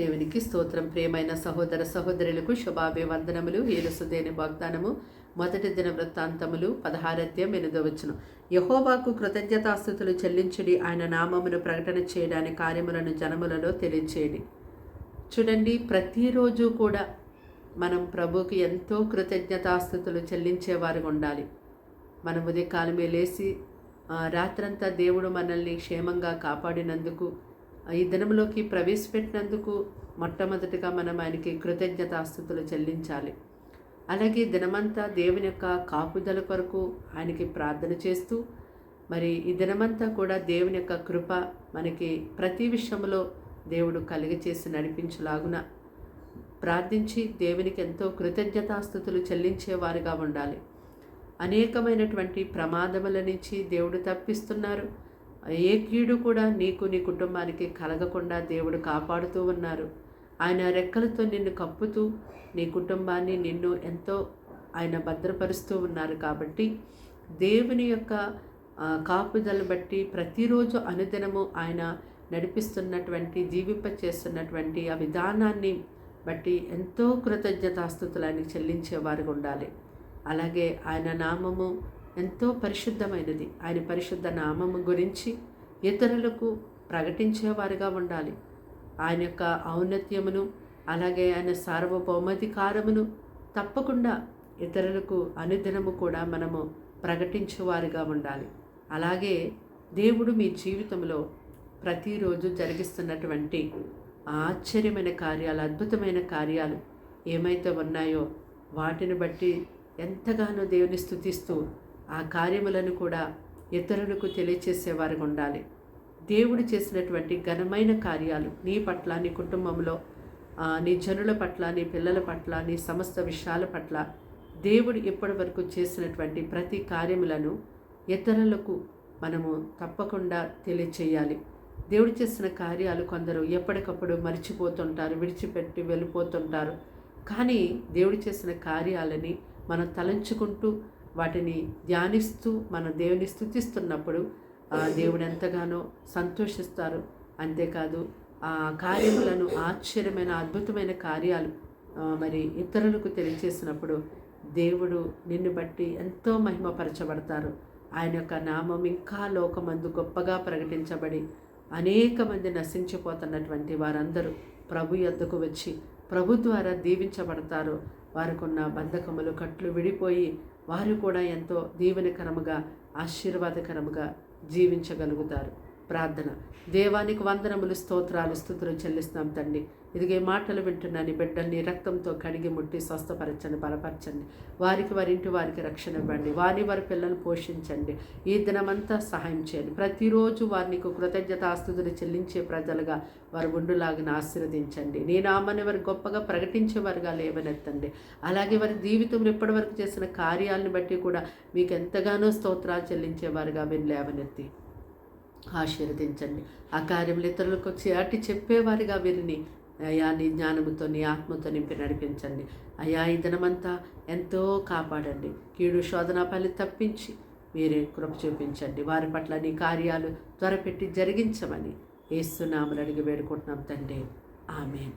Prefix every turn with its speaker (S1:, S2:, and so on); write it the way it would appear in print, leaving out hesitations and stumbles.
S1: దేవునికి స్తోత్రం. ప్రియమైన సహోదర సహోదరులకు శుభాభివందనములు. యేసుదేని వాగ్దానము మొదటి దిన వృత్తాంతములు 16:8. యెహోవాకు కృతజ్ఞతాస్తుతులు చెల్లించుడి, ఆయన నామమును ప్రకటన చేయడానికి కార్యములను జనములలో తెలియచేయడి. చూడండి, ప్రతిరోజు కూడా మనం ప్రభుకి ఎంతో కృతజ్ఞతాస్తుతులు చెల్లించేవారుగా ఉండాలి. మనం ఉదయకాలమే లేచి రాత్రంతా దేవుడు మనల్ని క్షేమంగా కాపాడినందుకు, ఈ దినంలోకి ప్రవేశపెట్టినందుకు మొట్టమొదటిగా మనం ఆయనకి కృతజ్ఞతాస్తుతులు చెల్లించాలి. అలాగే దినమంతా దేవుని యొక్క కాపుదల కొరకు ఆయనకి ప్రార్థన చేస్తూ, మరి ఈ దినమంతా కూడా దేవుని యొక్క కృప మనకి ప్రతి విషయంలో దేవుడు కలిగచేసి నడిపించులాగున ప్రార్థించి దేవునికి ఎంతో కృతజ్ఞతాస్తుతులు చెల్లించేవారుగా ఉండాలి. అనేకమైనటువంటి ప్రమాదముల నుంచి దేవుడు తప్పిస్తున్నారు. ఏ కీడు కూడా నీకు నీ కుటుంబానికి కలగకుండా దేవుడు కాపాడుతూ ఉన్నారు. ఆయన రెక్కలతో నిన్ను కప్పుతూ నీ కుటుంబాన్ని, నిన్ను ఎంతో ఆయన భద్రపరుస్తూ ఉన్నారు. కాబట్టి దేవుని యొక్క కాపుదలను బట్టి ప్రతిరోజు అనుదినము ఆయన నడిపిస్తున్నటువంటి, జీవింపచేస్తున్నటువంటి ఆ విధానాన్ని బట్టి ఎంతో కృతజ్ఞతాస్తుతులు ఆయనకి చెల్లించేవారుగా ఉండాలి. అలాగే ఆయన నామము ఎంతో పరిశుద్ధమైనది. ఆయన పరిశుద్ధ నామము గురించి ఇతరులకు ప్రకటించేవారుగా ఉండాలి. ఆయన యొక్క ఔన్నత్యమును, అలాగే ఆయన సార్వభౌమాధికారమును తప్పకుండా ఇతరులకు అనుదినము కూడా మనము ప్రకటించేవారుగా ఉండాలి. అలాగే దేవుడు మీ జీవితంలో ప్రతిరోజు జరిగిస్తున్నటువంటి ఆశ్చర్యమైన కార్యాలు, అద్భుతమైన కార్యాలు ఏమైతే ఉన్నాయో వాటిని బట్టి ఎంతగానో దేవుని స్తుతిస్తూ ఆ కార్యములను కూడా ఇతరులకు తెలియచేసేవారుగా ఉండాలి. దేవుడు చేసినటువంటి ఘనమైన కార్యాలు నీ పట్ల, నీ కుటుంబంలో, నీ జనుల పట్ల, నీ పిల్లల పట్ల, నీ సమస్త విషయాల పట్ల దేవుడు ఇప్పటి వరకు చేసినటువంటి ప్రతి కార్యములను ఇతరులకు మనము తప్పకుండా తెలియచేయాలి. దేవుడు చేసిన కార్యాలు కొందరు ఎప్పటికప్పుడు మర్చిపోతుంటారు, విడిచిపెట్టి వెళ్ళిపోతుంటారు. కానీ దేవుడు చేసిన కార్యాలని మనం తలంచుకుంటూ వాటిని ధ్యానిస్తూ మనం దేవుని స్తుతిస్తున్నప్పుడు దేవుడు ఎంతగానో సంతోషిస్తారు. అంతేకాదు ఆ కార్యములను, ఆశ్చర్యమైన అద్భుతమైన కార్యాలు మరి ఇతరులకు తెలియచేసినప్పుడు దేవుడు నిన్ను బట్టి ఎంతో మహిమపరచబడతారు. ఆయన యొక్క నామం ఇంకా లోకమందు గొప్పగా ప్రకటించబడి అనేక మంది నశించిపోతున్నటువంటి వారందరూ ప్రభు యొద్దకు వచ్చి ప్రభు ద్వారా దీవించబడతారు. వారికి ఉన్న బంధకములు, కట్లు విడిపోయి వారు కూడా ఎంతో దీవెనకరముగా, ఆశీర్వాదకరముగా జీవించగలుగుతారు. ప్రార్థన. దేవానికి వందనములు, స్తోత్రాలు, స్తుతులు చెల్లిస్తున్నాం తండ్రి. ఇదిగే మాటలు వింటున్నాను బిడ్డల్ని రక్తంతో కడిగి ముట్టి స్వస్థపరచండి, బలపరచండి. వారికి, వారి ఇంటి వారికి రక్షణ ఇవ్వండి. వారి పిల్లలను పోషించండి. ఈ దినమంతా సహాయం చేయండి. ప్రతిరోజు వారిని కృతజ్ఞతాస్తుతులు చెల్లించే ప్రజలుగా వారు ఉండులాగిన ఆశీర్వదించండి. నీ నామాన్ని వారు గొప్పగా ప్రకటించేవారుగా లేవనెత్తండి. అలాగే వారి జీవితంలో ఇప్పటి వరకు చేసిన కార్యాలను బట్టి కూడా మీకు ఎంతగానో స్తోత్రాలు చెల్లించేవారుగా మీరు లేవనెత్తి ఆశీర్వదించండి. ఆ కార్యములు ఇతరులకు చాటి చెప్పేవారిగా వీరిని అయా నీ జ్ఞానముతో, నీ ఆత్మతో నింపి నడిపించండి. అయా ఈ దినమంతా ఎంతో కాపాడండి. కీడు శోధన పని తప్పించి మీరే కృప చూపించండి. వారి పట్ల నీ కార్యాలు త్వరపెట్టి జరిగించమని యేసు నామములో అడిగి వేడుకుంటున్నాం తండ్రి. ఆమేన్.